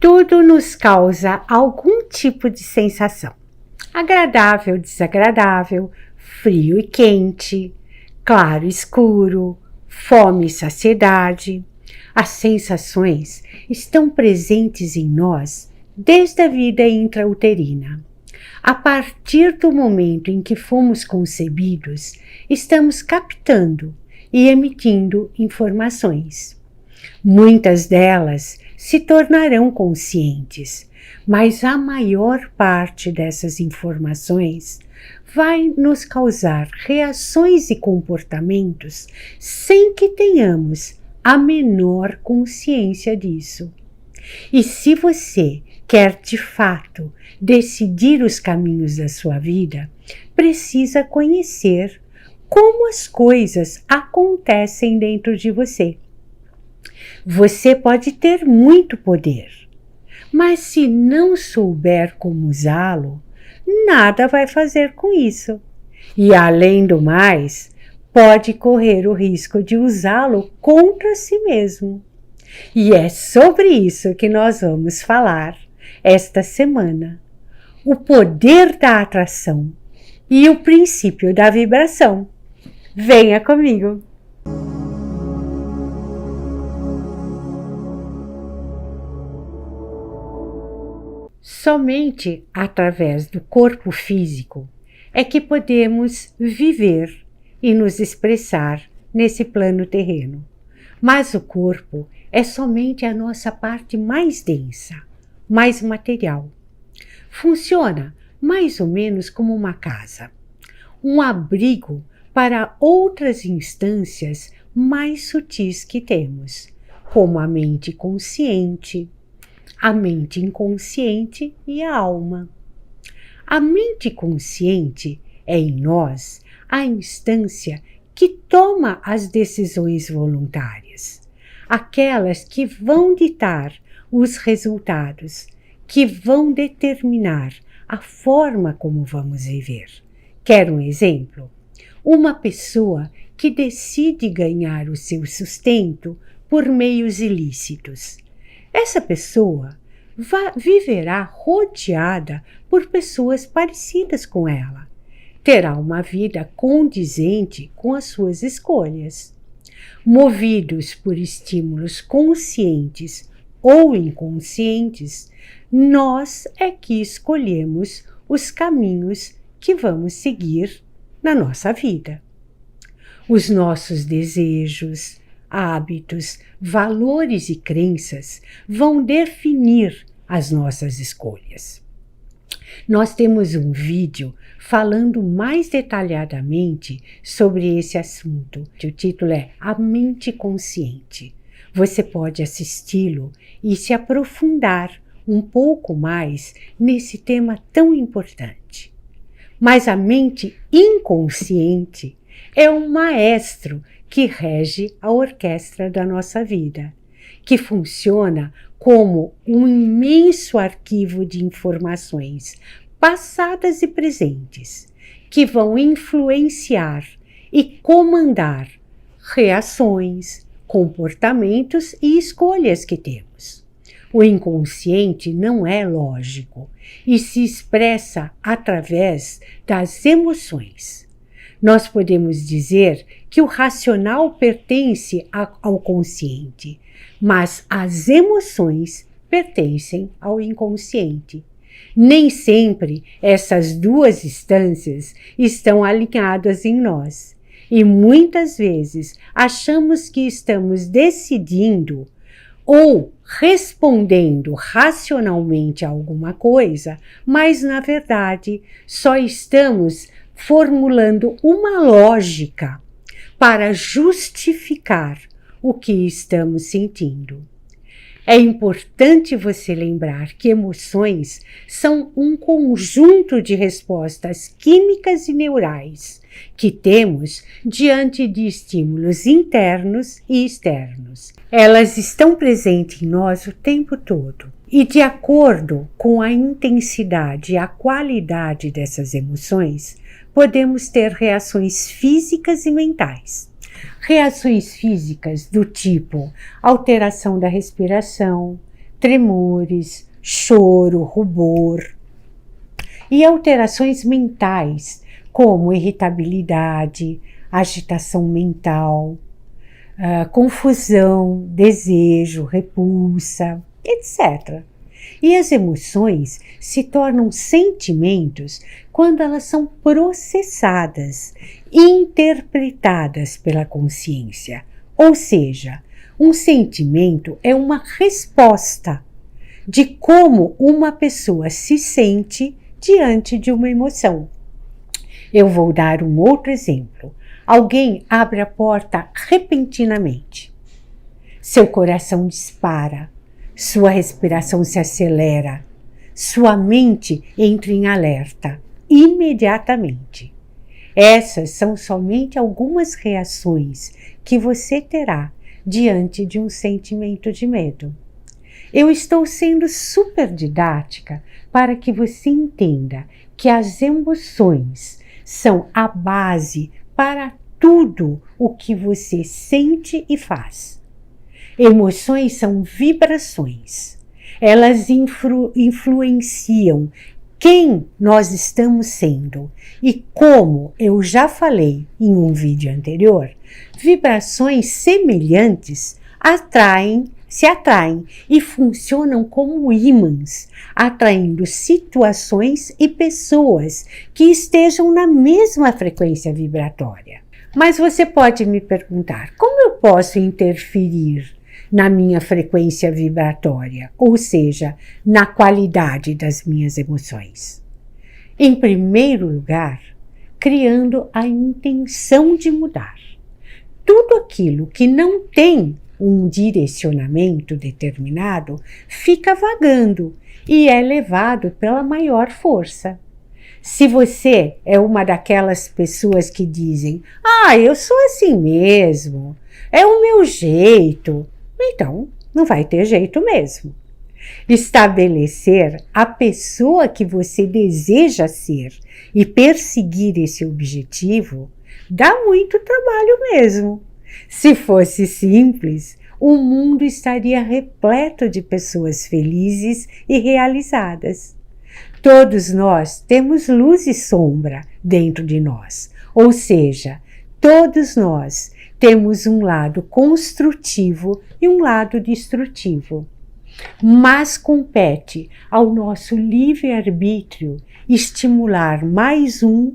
Tudo nos causa algum tipo de sensação. Agradável, desagradável, frio e quente, claro e escuro, fome e saciedade. As sensações estão presentes em nós desde a vida intrauterina. A partir do momento em que fomos concebidos, estamos captando e emitindo informações. Muitas delas se tornarão conscientes, mas a maior parte dessas informações vai nos causar reações e comportamentos sem que tenhamos a menor consciência disso. E se você quer de fato decidir os caminhos da sua vida, precisa conhecer como as coisas acontecem dentro de você. Você pode ter muito poder, mas se não souber como usá-lo, nada vai fazer com isso. E além do mais, pode correr o risco de usá-lo contra si mesmo. E é sobre isso que nós vamos falar esta semana. O poder da atração e o princípio da vibração. Venha comigo! Somente através do corpo físico é que podemos viver e nos expressar nesse plano terreno. Mas o corpo é somente a nossa parte mais densa, mais material. Funciona mais ou menos como uma casa, um abrigo para outras instâncias mais sutis que temos, como a mente consciente, a mente inconsciente e a alma. A mente consciente é em nós a instância que toma as decisões voluntárias, aquelas que vão ditar os resultados, que vão determinar a forma como vamos viver. Quer um exemplo? Uma pessoa que decide ganhar o seu sustento por meios ilícitos. Essa pessoa viverá rodeada por pessoas parecidas com ela. Terá uma vida condizente com as suas escolhas. Movidos por estímulos conscientes ou inconscientes, nós é que escolhemos os caminhos que vamos seguir na nossa vida. Os nossos desejos, hábitos, valores e crenças vão definir as nossas escolhas. Nós temos um vídeo falando mais detalhadamente sobre esse assunto. O título é A Mente Consciente. Você pode assisti-lo e se aprofundar um pouco mais nesse tema tão importante. Mas a mente inconsciente é um maestro que rege a orquestra da nossa vida, que funciona como um imenso arquivo de informações passadas e presentes, que vão influenciar e comandar reações, comportamentos e escolhas que temos. O inconsciente não é lógico e se expressa através das emoções. Nós podemos dizer que o racional pertence ao consciente, mas as emoções pertencem ao inconsciente. Nem sempre essas duas instâncias estão alinhadas em nós e muitas vezes achamos que estamos decidindo ou respondendo racionalmente a alguma coisa, mas na verdade só estamos formulando uma lógica para justificar o que estamos sentindo. É importante você lembrar que emoções são um conjunto de respostas químicas e neurais que temos diante de estímulos internos e externos. Elas estão presentes em nós o tempo todo e, de acordo com a intensidade e a qualidade dessas emoções, podemos ter reações físicas e mentais. Reações físicas do tipo alteração da respiração, tremores, choro, rubor e alterações mentais, como irritabilidade, agitação mental, confusão, desejo, repulsa, etc. E as emoções se tornam sentimentos quando elas são processadas, interpretadas pela consciência. Ou seja, um sentimento é uma resposta de como uma pessoa se sente diante de uma emoção. Eu vou dar um outro exemplo. Alguém abre a porta repentinamente. Seu coração dispara, sua respiração se acelera, sua mente entra em alerta imediatamente. Essas são somente algumas reações que você terá diante de um sentimento de medo. Eu estou sendo super didática para que você entenda que as emoções são a base para tudo o que você sente e faz. Emoções são vibrações. Elas influenciam quem nós estamos sendo. E como eu já falei em um vídeo anterior, vibrações semelhantes se atraem e funcionam como ímãs, atraindo situações e pessoas que estejam na mesma frequência vibratória. Mas você pode me perguntar, como eu posso interferir na minha frequência vibratória, ou seja, na qualidade das minhas emoções? Em primeiro lugar, criando a intenção de mudar. Tudo aquilo que não tem um direcionamento determinado fica vagando e é levado pela maior força. Se você é uma daquelas pessoas que dizem: eu sou assim mesmo, é o meu jeito, então não vai ter jeito mesmo. Estabelecer a pessoa que você deseja ser e perseguir esse objetivo dá muito trabalho mesmo. Se fosse simples, o mundo estaria repleto de pessoas felizes e realizadas. Todos nós temos luz e sombra dentro de nós, ou seja, todos nós temos um lado construtivo e um lado destrutivo. Mas compete ao nosso livre-arbítrio estimular mais um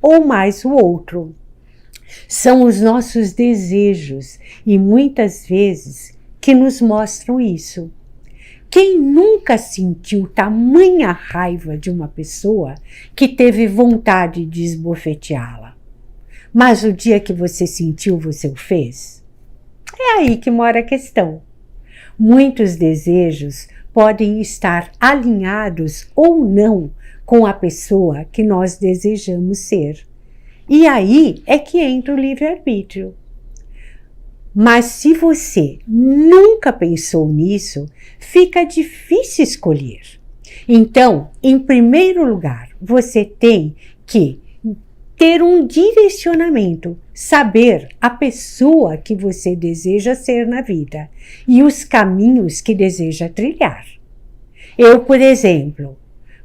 ou mais o outro. São os nossos desejos e muitas vezes que nos mostram isso. Quem nunca sentiu tamanha raiva de uma pessoa que teve vontade de esbofeteá-la? Mas o dia que você sentiu, você o fez? É aí que mora a questão. Muitos desejos podem estar alinhados ou não com a pessoa que nós desejamos ser. E aí é que entra o livre-arbítrio. Mas se você nunca pensou nisso, fica difícil escolher. Então, em primeiro lugar, você tem que ter um direcionamento, saber a pessoa que você deseja ser na vida e os caminhos que deseja trilhar. Eu, por exemplo,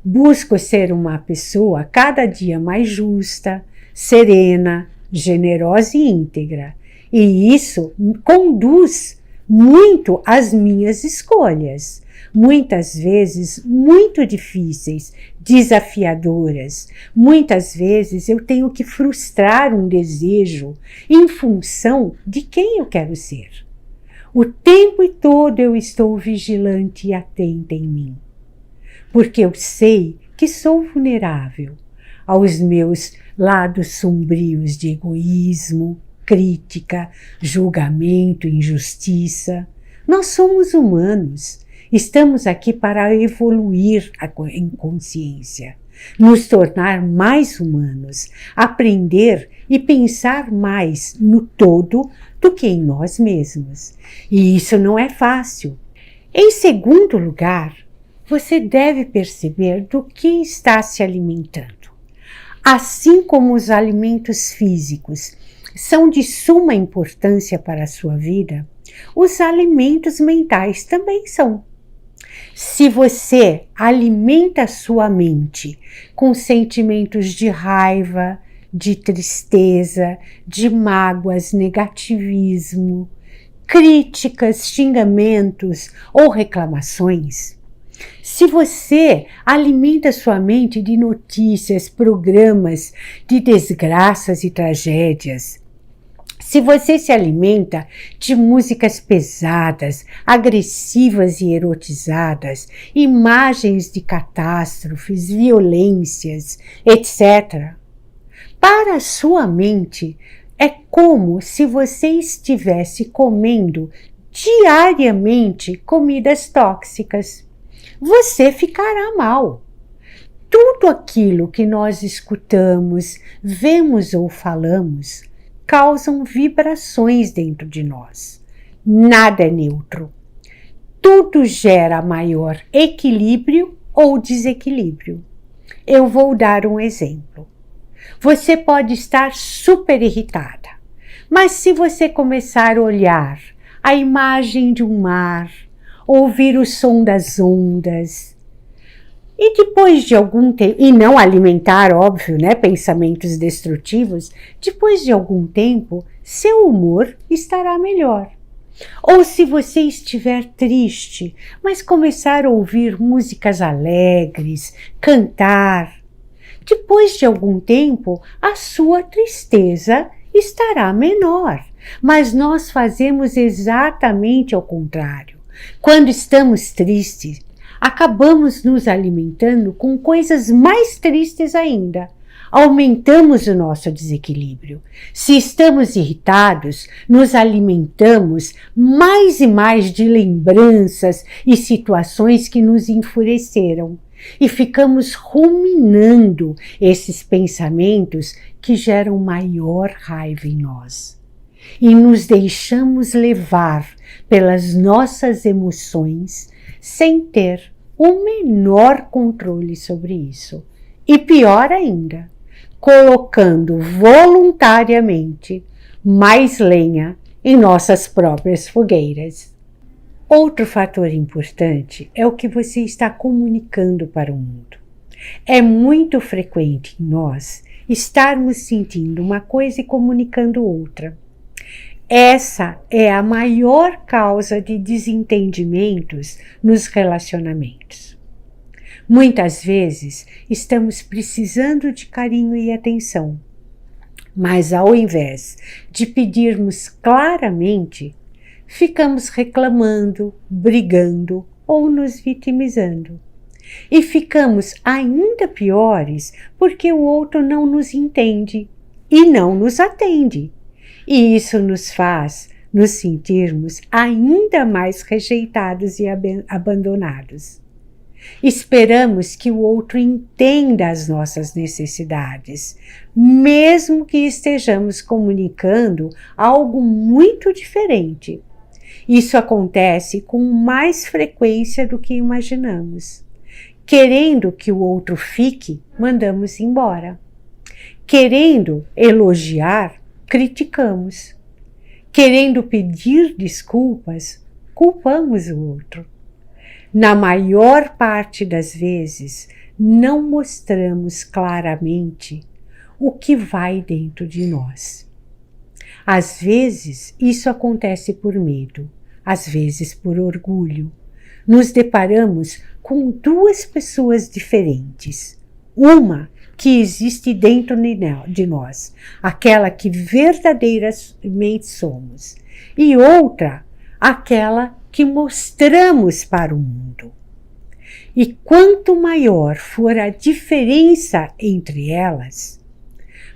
busco ser uma pessoa cada dia mais justa, serena, generosa e íntegra. E isso conduz muito às minhas escolhas, muitas vezes muito difíceis, desafiadoras. Muitas vezes eu tenho que frustrar um desejo em função de quem eu quero ser. O tempo todo eu estou vigilante e atenta em mim, porque eu sei que sou vulnerável aos meus lados sombrios de egoísmo, crítica, julgamento, injustiça. Nós somos humanos, estamos aqui para evoluir em consciência, nos tornar mais humanos, aprender e pensar mais no todo do que em nós mesmos. E isso não é fácil. Em segundo lugar, você deve perceber do que está se alimentando. Assim como os alimentos físicos são de suma importância para a sua vida, os alimentos mentais também são. Se você alimenta a sua mente com sentimentos de raiva, de tristeza, de mágoas, negativismo, críticas, xingamentos ou reclamações, se você alimenta sua mente de notícias, programas de desgraças e tragédias, se você se alimenta de músicas pesadas, agressivas e erotizadas, imagens de catástrofes, violências, etc., para a sua mente é como se você estivesse comendo diariamente comidas tóxicas. Você ficará mal. Tudo aquilo que nós escutamos, vemos ou falamos causam vibrações dentro de nós. Nada é neutro. Tudo gera maior equilíbrio ou desequilíbrio. Eu vou dar um exemplo. Você pode estar super irritada, mas se você começar a olhar a imagem de um mar, ouvir o som das ondas, e depois de algum tempo, e não alimentar, óbvio, pensamentos destrutivos, depois de algum tempo, seu humor estará melhor. Ou se você estiver triste, mas começar a ouvir músicas alegres, cantar, depois de algum tempo, a sua tristeza estará menor. Mas nós fazemos exatamente ao contrário. Quando estamos tristes, acabamos nos alimentando com coisas mais tristes ainda. Aumentamos o nosso desequilíbrio. Se estamos irritados, nos alimentamos mais e mais de lembranças e situações que nos enfureceram. E ficamos ruminando esses pensamentos que geram maior raiva em nós. E nos deixamos levar pelas nossas emoções sem ter o menor controle sobre isso. E pior ainda, colocando voluntariamente mais lenha em nossas próprias fogueiras. Outro fator importante é o que você está comunicando para o mundo. É muito frequente em nós estarmos sentindo uma coisa e comunicando outra. Essa é a maior causa de desentendimentos nos relacionamentos. Muitas vezes estamos precisando de carinho e atenção, mas ao invés de pedirmos claramente, ficamos reclamando, brigando ou nos vitimizando. E ficamos ainda piores porque o outro não nos entende e não nos atende. E isso nos faz nos sentirmos ainda mais rejeitados e abandonados. Esperamos que o outro entenda as nossas necessidades, mesmo que estejamos comunicando algo muito diferente. Isso acontece com mais frequência do que imaginamos. Querendo que o outro fique, mandamos embora. Querendo elogiar, criticamos. Querendo pedir desculpas, culpamos o outro. Na maior parte das vezes, não mostramos claramente o que vai dentro de nós. Às vezes, isso acontece por medo, às vezes por orgulho. Nos deparamos com duas pessoas diferentes. Uma que existe dentro de nós, aquela que verdadeiramente somos, e outra, aquela que mostramos para o mundo. E quanto maior for a diferença entre elas,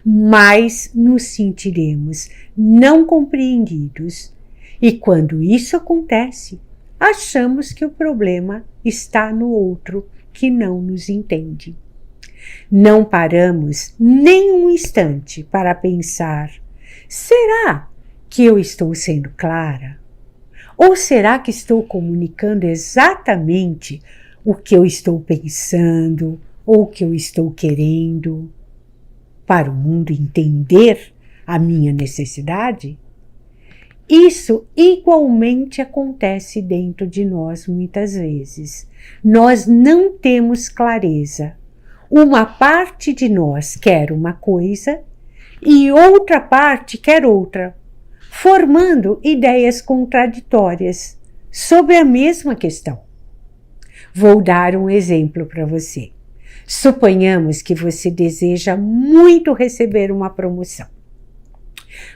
mais nos sentiremos não compreendidos. E quando isso acontece, achamos que o problema está no outro que não nos entende. Não paramos nem um instante para pensar: será que eu estou sendo clara? Ou será que estou comunicando exatamente o que eu estou pensando ou o que eu estou querendo para o mundo entender a minha necessidade? Isso igualmente acontece dentro de nós muitas vezes. Nós não temos clareza. Uma parte de nós quer uma coisa e outra parte quer outra, formando ideias contraditórias sobre a mesma questão. Vou dar um exemplo para você. Suponhamos que você deseja muito receber uma promoção.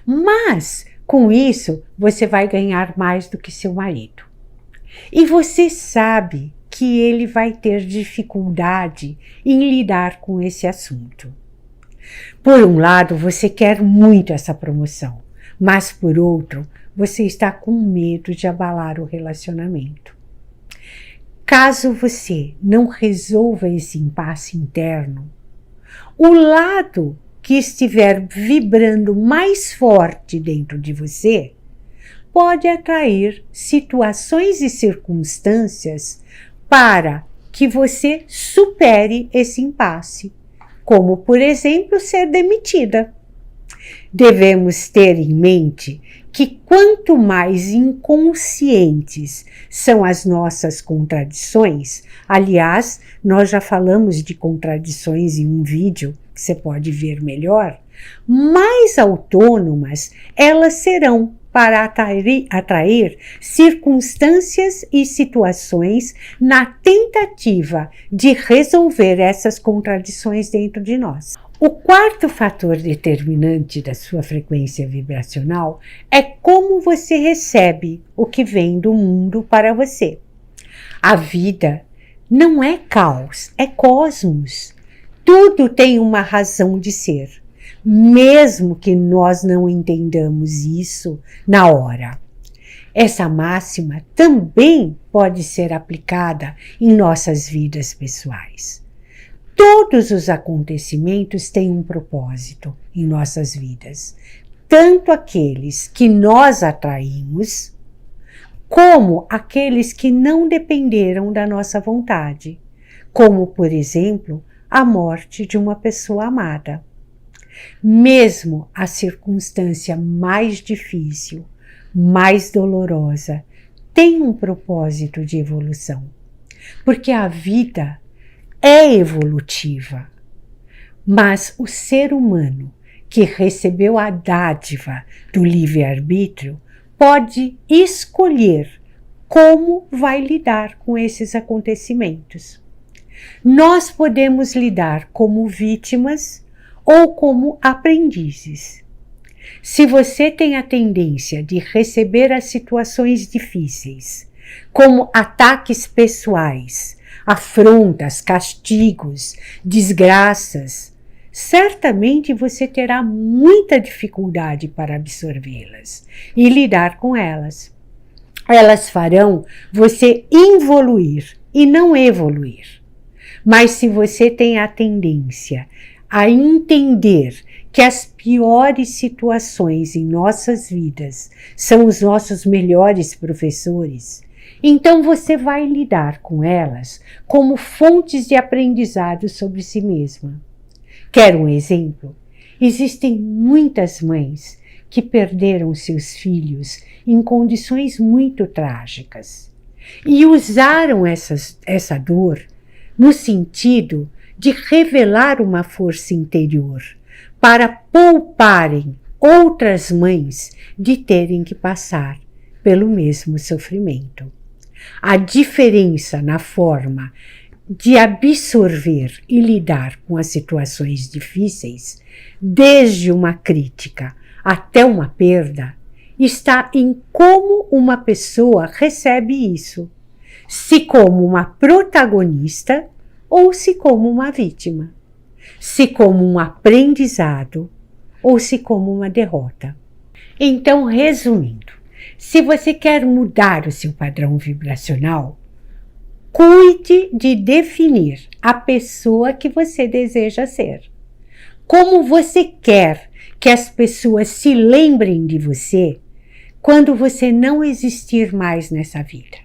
Mas, com isso, você vai ganhar mais do que seu marido. E você sabe que ele vai ter dificuldade em lidar com esse assunto. Por um lado, você quer muito essa promoção, mas por outro, você está com medo de abalar o relacionamento. Caso você não resolva esse impasse interno, o lado que estiver vibrando mais forte dentro de você pode atrair situações e circunstâncias para que você supere esse impasse, como, por exemplo, ser demitida. Devemos ter em mente que quanto mais inconscientes são as nossas contradições, aliás, nós já falamos de contradições em um vídeo que você pode ver melhor, mais autônomas elas serão para atrair circunstâncias e situações na tentativa de resolver essas contradições dentro de nós. O quarto fator determinante da sua frequência vibracional é como você recebe o que vem do mundo para você. A vida não é caos, é cosmos. Tudo tem uma razão de ser, mesmo que nós não entendamos isso na hora. Essa máxima também pode ser aplicada em nossas vidas pessoais. Todos os acontecimentos têm um propósito em nossas vidas, tanto aqueles que nós atraímos, como aqueles que não dependeram da nossa vontade, como, por exemplo, a morte de uma pessoa amada. Mesmo a circunstância mais difícil, mais dolorosa, tem um propósito de evolução, porque a vida é evolutiva, mas o ser humano que recebeu a dádiva do livre-arbítrio pode escolher como vai lidar com esses acontecimentos. Nós podemos lidar como vítimas ou como aprendizes. Se você tem a tendência de receber as situações difíceis como ataques pessoais, afrontas, castigos, desgraças, certamente você terá muita dificuldade para absorvê-las e lidar com elas. Elas farão você involuir e não evoluir. Mas se você tem a tendência a entender que as piores situações em nossas vidas são os nossos melhores professores, então você vai lidar com elas como fontes de aprendizado sobre si mesma. Quer um exemplo? Existem muitas mães que perderam seus filhos em condições muito trágicas e usaram essa dor no sentido de revelar uma força interior para pouparem outras mães de terem que passar pelo mesmo sofrimento. A diferença na forma de absorver e lidar com as situações difíceis, desde uma crítica até uma perda, está em como uma pessoa recebe isso, se como uma protagonista ou se como uma vítima, se como um aprendizado ou se como uma derrota. Então, resumindo, se você quer mudar o seu padrão vibracional, cuide de definir a pessoa que você deseja ser. Como você quer que as pessoas se lembrem de você quando você não existir mais nessa vida.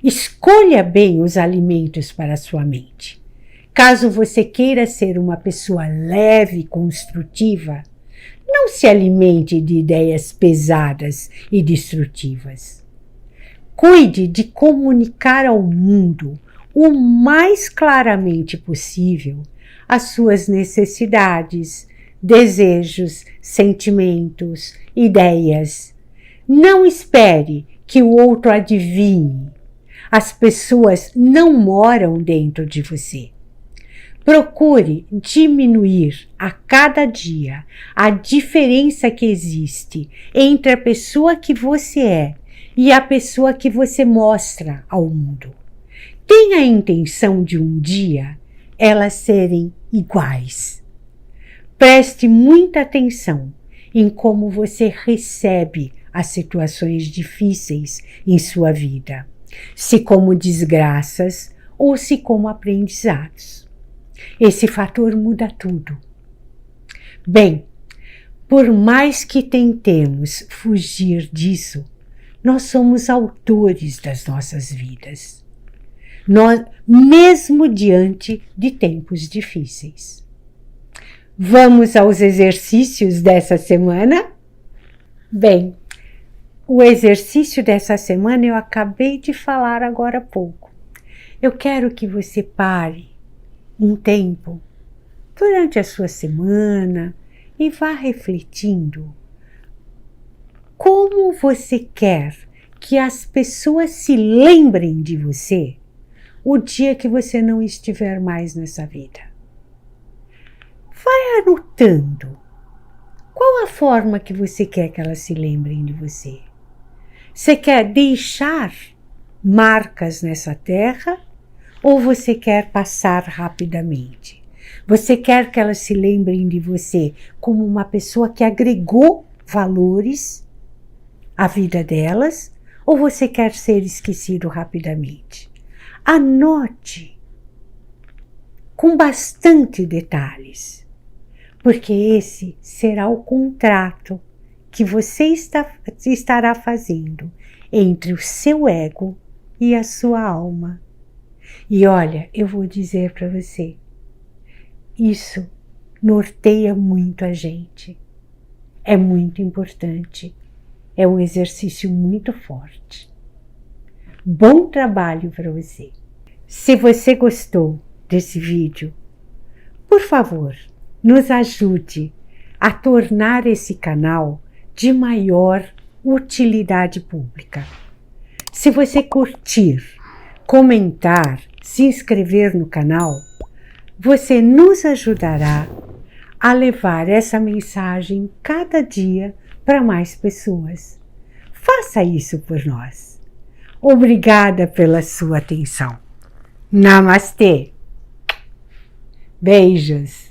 Escolha bem os alimentos para a sua mente. Caso você queira ser uma pessoa leve e construtiva, Não se alimente de ideias pesadas e destrutivas. Cuide de comunicar ao mundo o mais claramente possível as suas necessidades, desejos, sentimentos, ideias. Não espere que o outro adivinhe. As pessoas não moram dentro de você. Procure diminuir a cada dia a diferença que existe entre a pessoa que você é e a pessoa que você mostra ao mundo. Tenha a intenção de um dia elas serem iguais. Preste muita atenção em como você recebe as situações difíceis em sua vida, se como desgraças ou se como aprendizados. Esse fator muda tudo. Bem, por mais que tentemos fugir disso, nós somos autores das nossas vidas. Nós, mesmo diante de tempos difíceis. Vamos aos exercícios dessa semana? Bem, o exercício dessa semana eu acabei de falar agora há pouco. Eu quero que você pare um tempo durante a sua semana e vá refletindo como você quer que as pessoas se lembrem de você o dia que você não estiver mais nessa vida. Vai anotando qual a forma que você quer que elas se lembrem de você. Você quer deixar marcas nessa terra ou você quer passar rapidamente? Você quer que elas se lembrem de você como uma pessoa que agregou valores à vida delas ou você quer ser esquecido rapidamente? Anote com bastante detalhes, porque esse será o contrato que você estará fazendo entre o seu ego e a sua alma. E olha, eu vou dizer para você, isso norteia muito a gente. É muito importante. É um exercício muito forte. Bom trabalho para você. Se você gostou desse vídeo, por favor, nos ajude a tornar esse canal de maior utilidade pública. Se você curtir, comentar, se inscrever no canal, você nos ajudará a levar essa mensagem cada dia para mais pessoas. Faça isso por nós. Obrigada pela sua atenção. Namastê. Beijos.